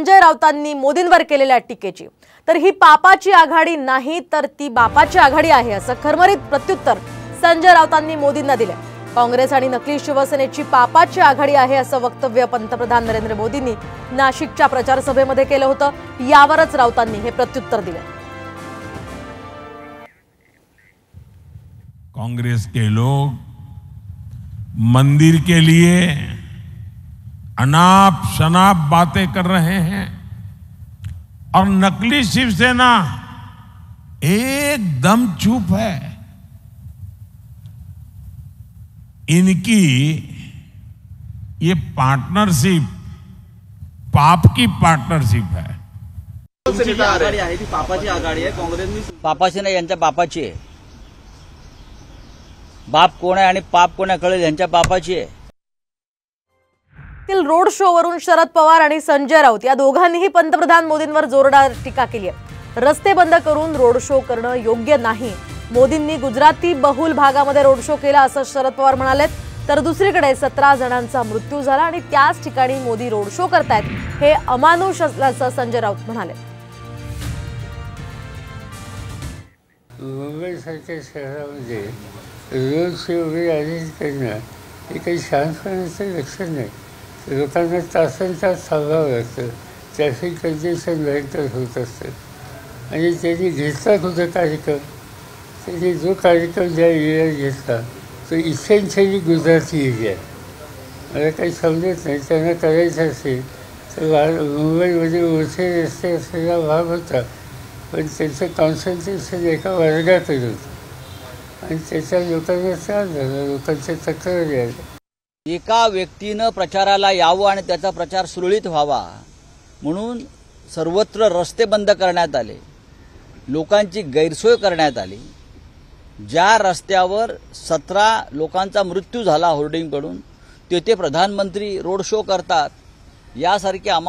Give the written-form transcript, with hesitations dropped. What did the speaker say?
संजय राऊतांनी मोदींवर केलेल्या टीकेची, तर ही पापाची आघाडी नाही तर ती बापाची आघाडी आहे असं खरमरीत प्रत्युत्तर संजय राऊतांनी मोदींना दिले। काँग्रेस आणि नकली शिवसेनेची पापाची आघाडी आहे असं वक्तव्य पंतप्रधान नरेंद्र मोदींनी नाशिकच्या प्रचार सभेमध्ये केलं होतं। यावरच राऊतांनी हे प्रत्युत्तर दिले। कांग्रेस के लोग मंदिर के लिए अनाप शनाप बातें कर रहे हैं और नकली शिवसेना एकदम चुप है। इनकी ये पार्टनरशिप पाप की पार्टनरशिप है। आघाडी आहे ती पापाची आघाडी आहे। काँग्रेसनी पापाची नाही, यांच्या बापाची आहे। बाप कोण आहे आणि पाप कोण आहे कळेल, यांच्या बापाची आहे। रोड शो वरून शरद पवार आणि संजय राऊत या दोघांनीही पंतप्रधान मोदींवर जोरदार टीका केली आहे। रस्ते बंद करून रोड शो करणं योग्य नाही। मोदींनी गुजराती बहुल भागामध्ये रोड शो केला असं शरद पवार म्हणाले, तर दुसरीकडे 17 जणांचा मृत्यू झाला आणि त्याच ठिकाणी मोदी रोड शो करतायत हे अमानुष असल्याचं संजय राऊत म्हणाले। मुंबईसारख्या शहरामध्ये रोड शो वगैरे आयोजित करणं हे काही शहाणपणाचं लक्षण नाही। लोकांना तासनतास थांबावं लागतं, ट्रॅफिक कंजेशन भयंकर होत असतं आणि त्यांनी घेतला कुठं कार्यक्रम, त्यांनी जो कार्यक्रम ज्या एरियात घेतला तो इसेन्शियली गुजराती एरिया आहे। मला काही समजत नाही, त्यांना करायचं असेल तर मुंबईमध्ये मोठे रस्ते असलेला भाग होता, पण त्यांचं कॉन्सन्ट्रेशन एका वर्गातच होतं आणि त्याच्या लोकांना त्रास झाला, लोकांच्या तक्रारी आल्या। एका व्यक्तीनं प्रचाराला यावं आणि त्याचा प्रचार सुरळीत व्हावा म्हणून सर्वत्र रस्ते बंद करण्यात आले, लोकांची गैरसोय करण्यात आली। ज्या रस्त्यावर 17 लोकांचा मृत्यू झाला होर्डिंग पडून, तेथे प्रधानमंत्री रोड शो करतात यासारखे